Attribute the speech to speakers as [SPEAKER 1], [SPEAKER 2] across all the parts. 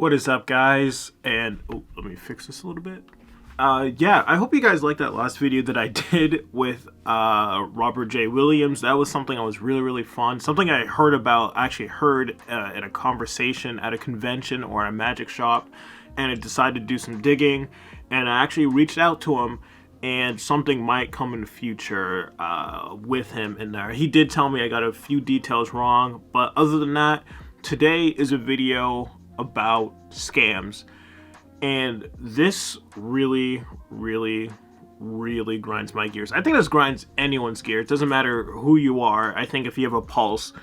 [SPEAKER 1] What is up, guys? And oh, let me fix this a little bit. Yeah, I hope you guys liked that last video that I did with Robert J. Williams. That was something that was really fun. Something I heard about, actually heard in a conversation at a convention or a magic shop, and I decided to do some digging, and I actually reached out to him, and something might come in the future with him in there. He did tell me I got a few details wrong, but other than that, today is a video about scams. And this really grinds my gears. I think this grinds anyone's gear. It doesn't matter who you are. I think if you have a pulse,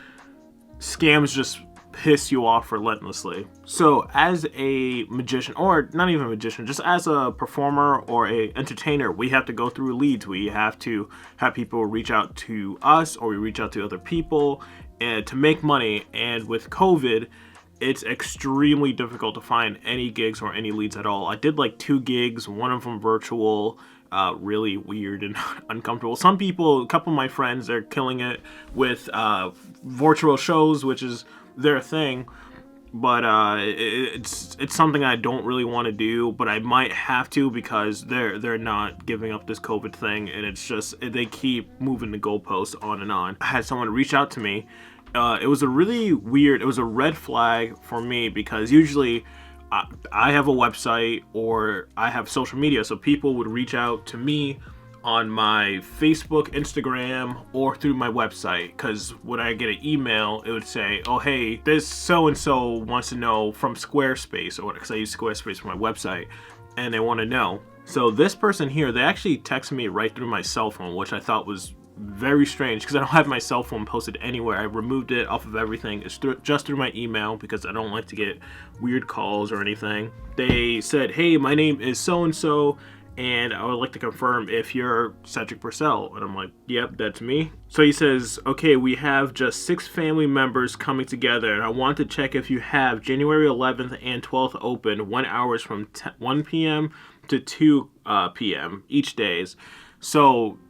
[SPEAKER 1] scams just piss you off relentlessly. So as a magician, or not even a magician, just as a performer or a entertainer, we have to go through leads. We have to have people reach out to us, or we reach out to other people and to make money. And with COVID, it's extremely difficult to find any gigs or any leads at all. I did like 2 gigs, one of them virtual, really weird and uncomfortable. Some people, a couple of my friends, they're killing it with virtual shows, which is their thing. But it's something I don't really want to do, but I might have to because they're not giving up this COVID thing, and it's just they keep moving the goalposts on and on. I had someone reach out to me. It was a red flag for me because usually I have a website or I have social media, so people would reach out to me on my Facebook, Instagram, or through my website, because when I get an email, it would say, oh hey, this so-and-so wants to know from Squarespace, or because I use Squarespace for my website, and they want to know. So this person here, they actually texted me right through my cell phone, which I thought was very strange because I don't have my cell phone posted anywhere. I removed it off of everything. It's just through my email because I don't like to get weird calls or anything. They said, hey, my name is so-and-so, and I would like to confirm if you're Cedric Purcell. And I'm like, yep, that's me. So he says, okay, we have just 6 family members coming together, and I want to check if you have January 11th and 12th open, 1 hours from 1 p.m. to 2 p.m. each days. So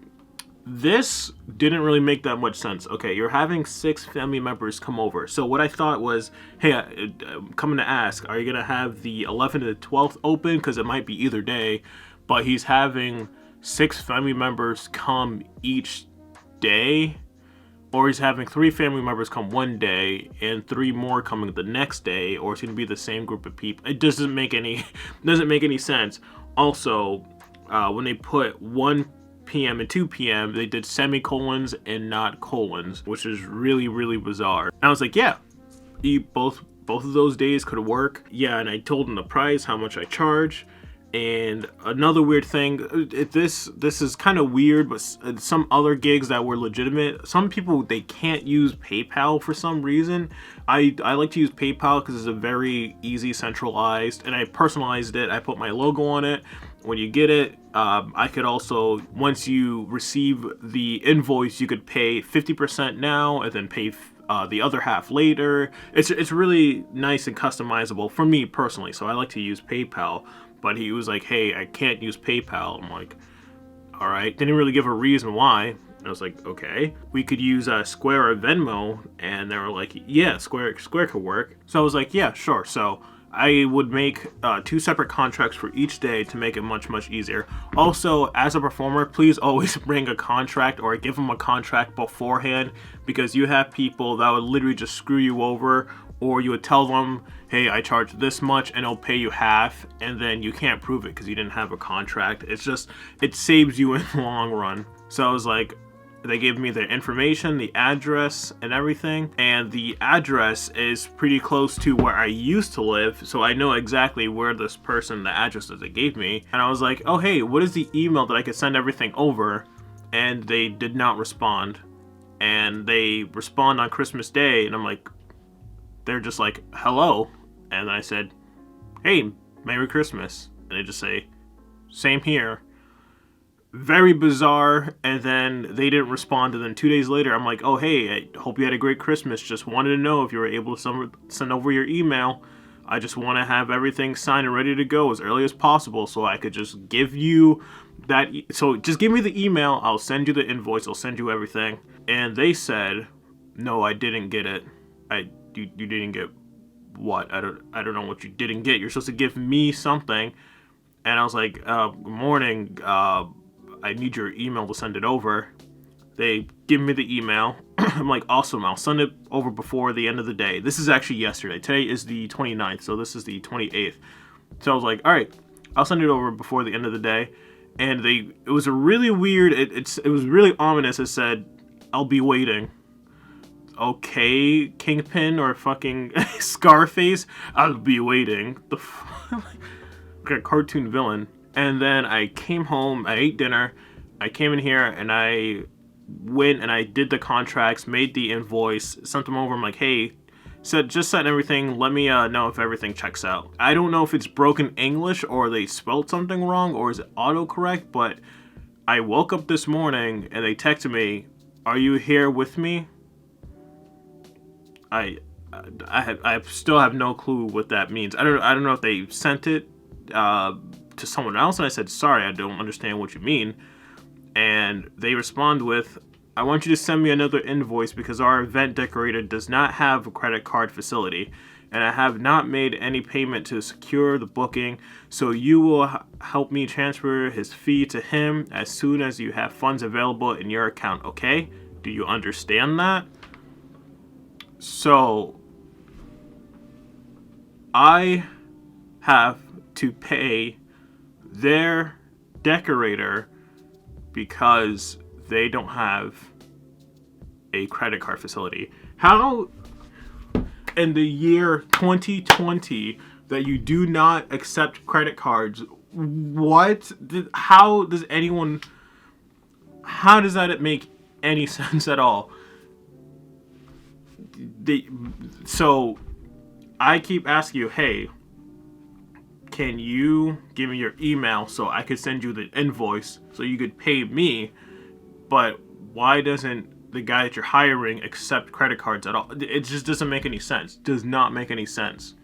[SPEAKER 1] this didn't really make that much sense. Okay, you're having 6 family members come over. So what I thought was, hey, I'm coming to ask, are you going to have the 11th and the 12th open? Because it might be either day. But he's having 6 family members come each day, or he's having 3 family members come one day and 3 more coming the next day, or it's going to be the same group of people. It doesn't make any sense. Also, when they put 1 p.m. and 2 p.m., they did semicolons and not colons, which is really bizarre. And I was like, yeah, both of those days could work. Yeah, and I told him the price, how much I charge. And another weird thing, this is kind of weird, but some other gigs that were legitimate, some people, they can't use PayPal for some reason. I like to use PayPal because it's a very easy, centralized, and I personalized it. I put my logo on it. When you get it, I could also, once you receive the invoice, you could pay 50% now and then pay the other half later. It's really nice and customizable for me personally, so I like to use PayPal. But he was like, hey, I can't use PayPal. I'm like, all right. Didn't really give a reason why. I was like, okay. We could use Square or Venmo. And they were like, yeah, Square could work. So I was like, yeah, sure. So I would make 2 separate contracts for each day to make it much easier. Also, as a performer, please always bring a contract or give them a contract beforehand, because you have people that would literally just screw you over, or you would tell them, hey, I charge this much and I'll pay you half, and then you can't prove it because you didn't have a contract. It's just, it saves you in the long run. So I was like, they gave me their information, the address and everything, and the address is pretty close to where I used to live, so I know exactly where this person, the address that they gave me. And I was like, oh hey, what is the email that I could send everything over? And they did not respond. And they respond on Christmas Day, and I'm like, they're just like, hello. And I said, hey, Merry Christmas. And they just say, same here. Very bizarre. And then they didn't respond. And then 2 days later, I'm like, oh, hey, I hope you had a great Christmas. Just wanted to know if you were able to send over your email. I just want to have everything signed and ready to go as early as possible so I could just give you that. So just give me the email. I'll send you the invoice. I'll send you everything. And they said, no, I didn't get it. You didn't get what? I don't know what you didn't get. You're supposed to give me something. And I was like, good morning. I need your email to send it over. They give me the email. I'm like, awesome. I'll send it over before the end of the day. This is actually yesterday. Today is the 29th, so this is the 28th. So I was like, all right, I'll send it over before the end of the day. And it was a really weird, it was really ominous. It said, I'll be waiting. Okay, Kingpin or fucking Scarface, I'll be waiting. Like a cartoon villain. And then I came home, I ate dinner, I came in here and I went and I did the contracts, made the invoice, sent them over. I'm like, hey, just sent everything, let me know if everything checks out. I don't know if it's broken English or they spelled something wrong or is it autocorrect, but I woke up this morning and they texted me, are you here with me? I still have no clue what that means. I don't know if they sent it to someone else and I said, sorry, I don't understand what you mean. And they respond with, I want you to send me another invoice because our event decorator does not have a credit card facility and I have not made any payment to secure the booking, so you will help me transfer his fee to him as soon as you have funds available in your account, okay? Do you understand that? So I have to pay their decorator because they don't have a credit card facility. How in the year 2020 that you do not accept credit cards? How does that make any sense at all? So I keep asking you, hey, can you give me your email so I could send you the invoice so you could pay me? But why doesn't the guy that you're hiring accept credit cards at all? It just doesn't make any sense. Does not make any sense.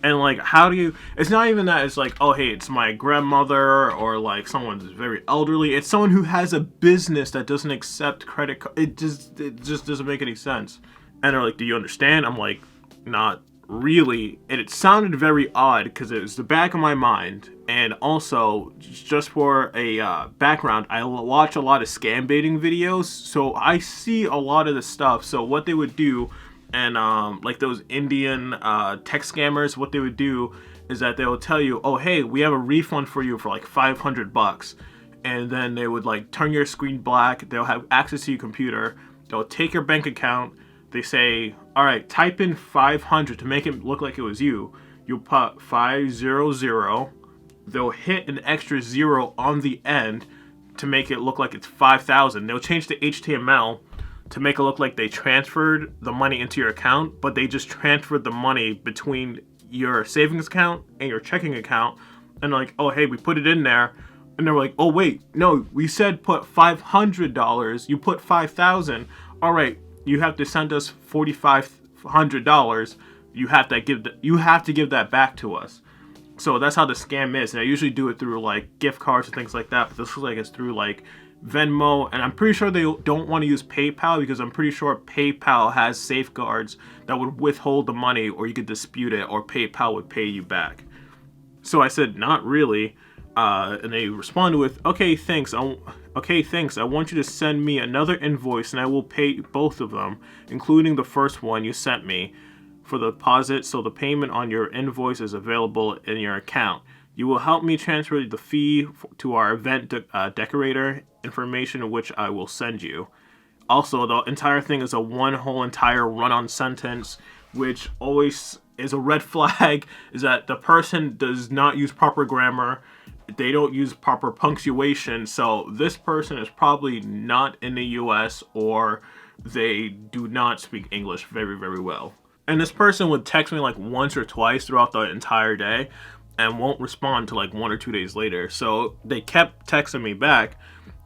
[SPEAKER 1] And like, how do you, it's not even that it's like, oh, hey, it's my grandmother or like someone who's very elderly. It's someone who has a business that doesn't accept credit card. It just doesn't make any sense. And they're like, do you understand? I'm like, not really. And it sounded very odd because it was the back of my mind. And also, just for a background, I watch a lot of scam baiting videos, so I see a lot of the stuff. So what they would do, and like those Indian tech scammers, what they would do is that they will tell you, oh, hey, we have a refund for you for like $500. And then they would like turn your screen black. They'll have access to your computer. They'll take your bank account. They say, all right, type in 500 to make it look like it was you. You'll put 500. They'll hit an extra zero on the end to make it look like it's 5,000. They'll change the HTML to make it look like they transferred the money into your account, but they just transferred the money between your savings account and your checking account. And like, oh, hey, we put it in there. And they're like, oh, wait, no, we said put $500. You put 5,000. All right, you have to send us $4,500. You have to give that back to us. So that's how the scam is. And I usually do it through like gift cards and things like that. But this looks like it's through like Venmo. And I'm pretty sure they don't want to use PayPal because I'm pretty sure PayPal has safeguards that would withhold the money, or you could dispute it, or PayPal would pay you back. So I said, not really. And they responded with, okay, thanks. I want you to send me another invoice and I will pay both of them, including the first one you sent me, for the deposit, so the payment on your invoice is available in your account. You will help me transfer the fee to our event decorator, information which I will send you. Also, the entire thing is a one whole entire run-on sentence, which always is a red flag, is that the person does not use proper grammar. They don't use proper punctuation. So this person is probably not in the US, or they do not speak English very, very well. And this person would text me like once or twice throughout the entire day and won't respond to like 1 or 2 days later. So they kept texting me back.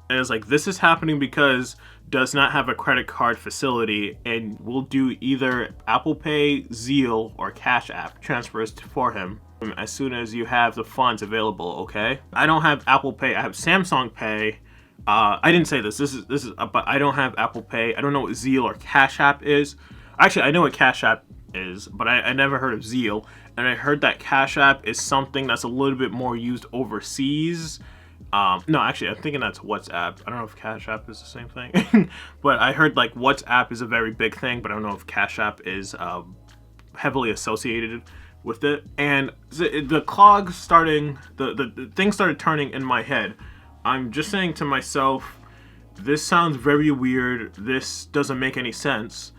[SPEAKER 1] And it's like, this is happening because does not have a credit card facility and will do either Apple Pay, Zeal, or Cash App transfers for him as soon as you have the funds available, okay? I don't have Apple Pay. I have Samsung Pay. I didn't say this. This is, but I don't have Apple Pay. I don't know what Zeal or Cash App is. Actually, I know what Cash App is, but I never heard of Zeal. And I heard that Cash App is something that's a little bit more used overseas. No, actually, I'm thinking that's WhatsApp. I don't know if Cash App is the same thing. But I heard like WhatsApp is a very big thing, but I don't know if Cash App is heavily associated with it. And the clog starting, the thing started turning in my head. I'm just saying to myself, this sounds very weird. This doesn't make any sense.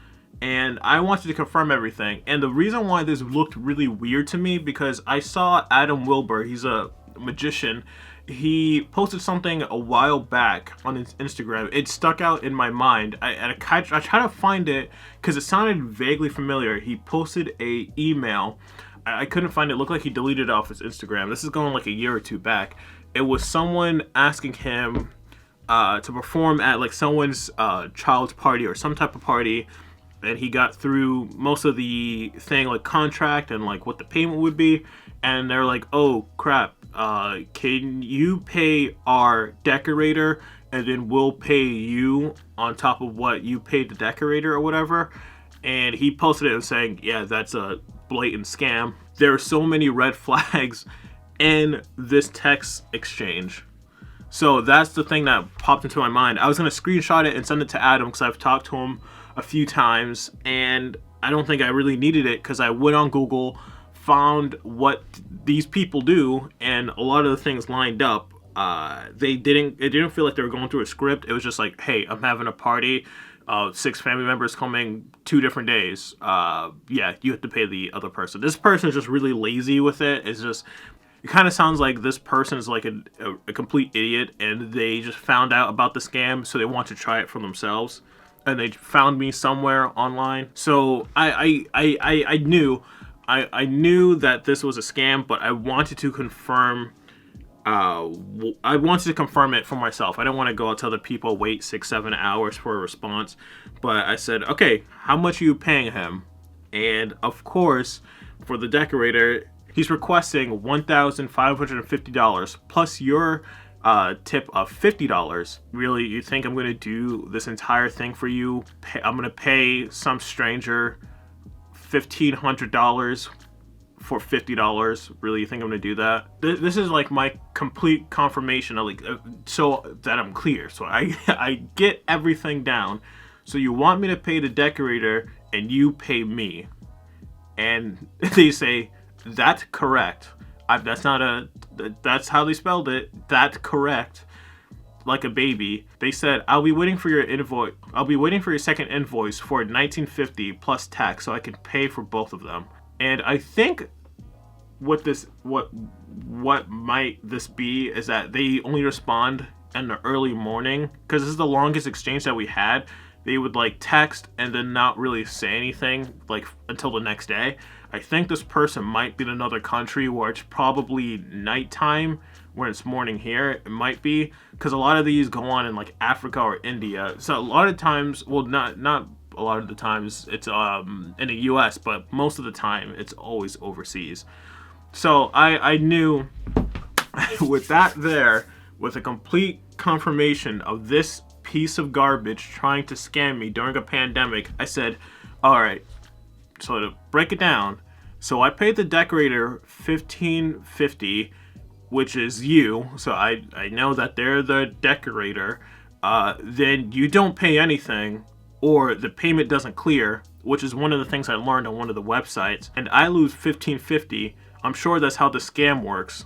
[SPEAKER 1] And I wanted to confirm everything. And the reason why this looked really weird to me, because I saw Adam Wilbur, he's a magician. He posted something a while back on his Instagram. It stuck out in my mind. I tried to find it because it sounded vaguely familiar. He posted a email. I couldn't find it. It looked like he deleted it off his Instagram. This is going like a year or two back. It was someone asking him to perform at like someone's child's party or some type of party, and he got through most of the thing, like contract and like what the payment would be, and they're like, oh crap, can you pay our decorator and then we'll pay you on top of what you paid the decorator or whatever. And he posted it and saying, yeah, that's a blatant scam. There are so many red flags in this text exchange. So that's the thing that popped into my mind. I was going to screenshot it and send it to Adam because I've talked to him a few times, and I don't think I really needed it because I went on Google, found what these people do, and a lot of the things lined up. It didn't feel like they were going through a script. It was just like, hey, I'm having a party, 6 family members coming 2 different days. Yeah, you have to pay the other person. This person is just really lazy with it. It kind of sounds like this person is like a complete idiot, and they just found out about the scam, so they want to try it for themselves. And they found me somewhere online. So I knew that this was a scam, but I wanted to confirm. I wanted to confirm it for myself. I didn't want to go out to other people, wait 6-7 hours for a response. But I said, okay, how much are you paying him? And of course, for the decorator, he's requesting $1,550 plus your tip of $50. Really, you think I'm going to do this entire thing for you? I'm going to pay some stranger $1,500 for $50? Really, you think I'm going to do that? This is like my complete confirmation of so that I'm clear. So I get everything down. So you want me to pay the decorator and you pay me. And they say, that's correct. That's how they spelled it. That's correct. Like a baby. They said, I'll be waiting for your invoice. I'll be waiting for your second invoice for $1,950 plus tax so I can pay for both of them. And I think what might this be is that they only respond in the early morning, because this is the longest exchange that we had. They would like text and then not really say anything like until the next day. I think this person might be in another country where it's probably nighttime when it's morning here. It might be because a lot of these go on in like Africa or India. So a lot of times, well, not a lot of the times it's in the US, but most of the time it's always overseas. So I knew with that there, with a complete confirmation of this piece of garbage trying to scam me during a pandemic, I said, all right, so to break it down, so I paid the decorator $1,550, which is you, so I know that they're the decorator. Then you don't pay anything, or the payment doesn't clear, which is one of the things I learned on one of the websites, and I lose $1,550. I'm sure that's how the scam works.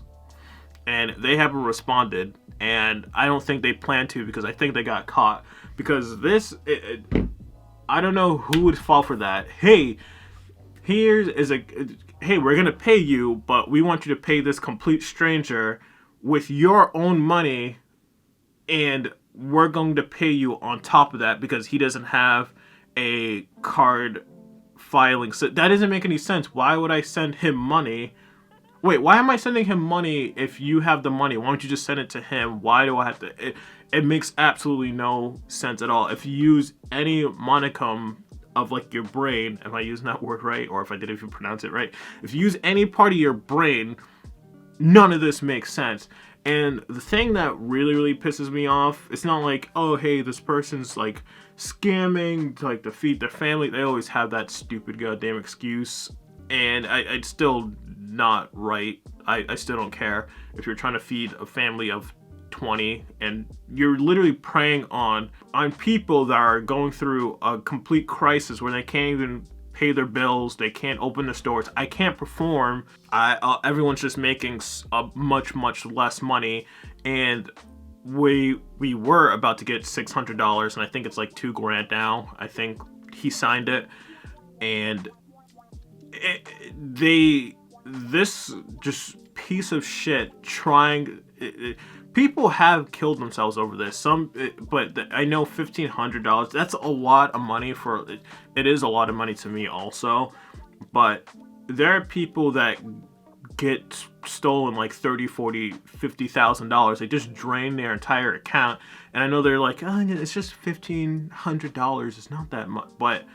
[SPEAKER 1] And they haven't responded, and I don't think they plan to, because I think they got caught. Because I don't know who would fall for that. Hey, hey, we're gonna pay you, but we want you to pay this complete stranger with your own money, and we're going to pay you on top of that because he doesn't have a card filing. So that doesn't make any sense. Why would I send him money? Wait, why am I sending him money if you have the money? Why don't you just send it to him? Why do I have to? It makes absolutely no sense at all. If you use any monicum of like your brain, if I use that word right, or if I did, if you pronounce it right, if you use any part of your brain, none of this makes sense. And the thing that really, really pisses me off, it's not like, oh, hey, this person's like scamming to like to feed their family. They always have that stupid goddamn excuse, and it's still not right. I still don't care if you're trying to feed a family of 20 and you're literally preying on people that are going through a complete crisis where they can't even pay their bills, they can't open the stores, I can't perform. Everyone's just making a much less money, and we were about to get $600, and I think it's like $2,000 now. I think he signed it, and this just piece of shit trying. People have killed themselves over this. But I know $1,500. That's a lot of money for. It is a lot of money to me also, but there are people that get stolen like $30,000, $40,000, $50,000. They just drain their entire account, and I know they're like, oh, it's just $1,500. It's not that much, but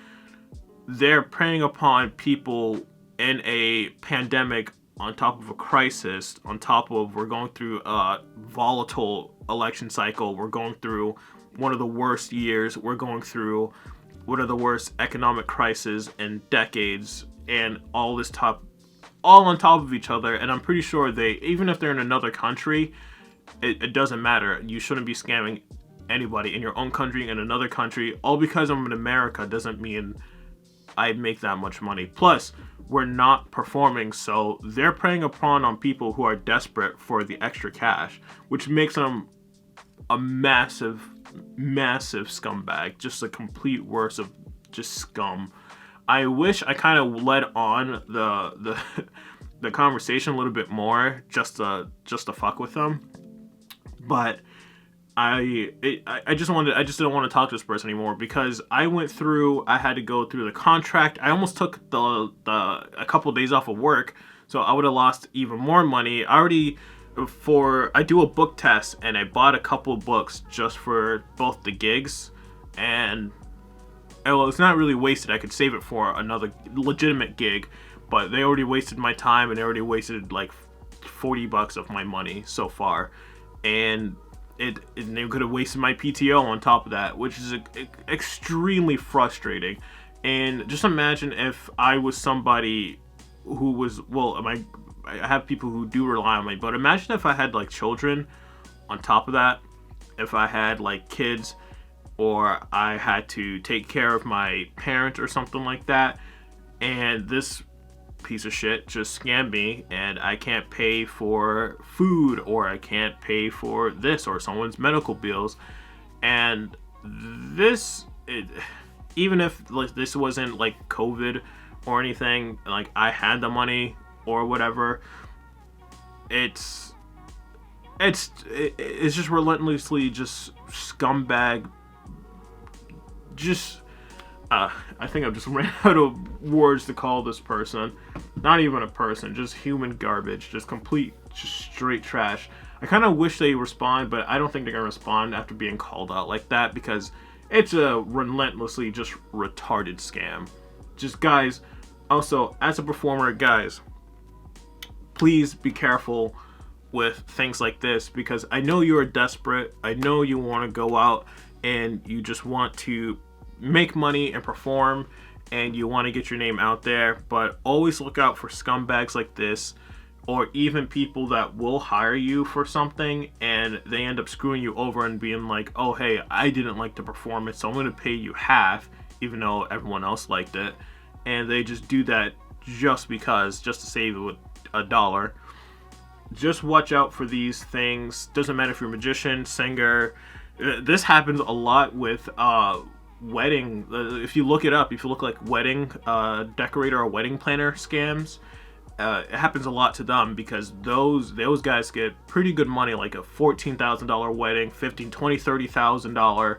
[SPEAKER 1] they're preying upon people in a pandemic, on top of a crisis, on top of we're going through a volatile election cycle, we're going through one of the worst years, we're going through one of the worst economic crises in decades, and all on top of each other. And I'm pretty sure even if they're in another country, it doesn't matter. You shouldn't be scamming anybody in your own country, in another country. All because I'm in America doesn't mean I make that much money. Plus, we're not performing, so they're preying upon people who are desperate for the extra cash, which makes them a massive scumbag. Just a complete worst of just scum. I wish I kind of led on the conversation a little bit more, just to fuck with them, but I just didn't want to talk to this person anymore, because I had to go through the contract. I almost took a couple of days off of work, so I would have lost even more money. I do a book test, and I bought a couple of books just for both the gigs, and well, it's not really wasted. I could save it for another legitimate gig, but they already wasted my time, and they already wasted like $40 of my money so far, and they could have wasted my PTO on top of that, which is extremely frustrating. And just imagine if I was somebody who was, I have people who do rely on me, but imagine if I had like children on top of that, if I had like kids, or I had to take care of my parents or something like that, and this piece of shit just scammed me, and I can't pay for food, or I can't pay for this or someone's medical bills. And even if like this wasn't like COVID or anything, like I had the money or whatever, it's just relentlessly just scumbag. Just I think I've just ran out of words to call this person. Not even a person, just human garbage, just straight trash. I kind of wish they respond, but I don't think they're gonna respond after being called out like that, because it's a relentlessly just retarded scam. Just guys, also as a performer, guys, please be careful with things like this, because I know you are desperate. I know you want to go out and you just want to make money and perform, and you want to get your name out there, but always look out for scumbags like this, or even people that will hire you for something and they end up screwing you over and being like, oh hey, I didn't like the performance, so I'm going to pay you half, even though everyone else liked it. And they just do that just to save $1. Just watch out for these things. Doesn't matter if you're a magician, singer. This happens a lot with wedding. If you look it up, if you look like wedding decorator or wedding planner scams, it happens a lot to them, because those guys get pretty good money, like a $14,000 wedding, $15,000, $20,000, $30,000,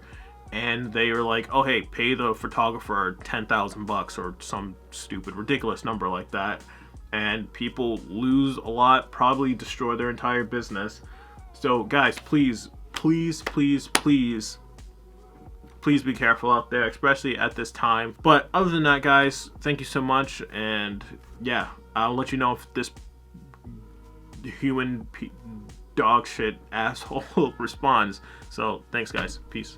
[SPEAKER 1] and they are like, oh hey, pay the photographer $10,000 or some stupid ridiculous number like that, and people lose a lot, probably destroy their entire business. So guys, please be careful out there, especially at this time. But other than that, guys, thank you so much, and yeah, I'll let you know if this human dog shit asshole responds. So thanks guys, peace.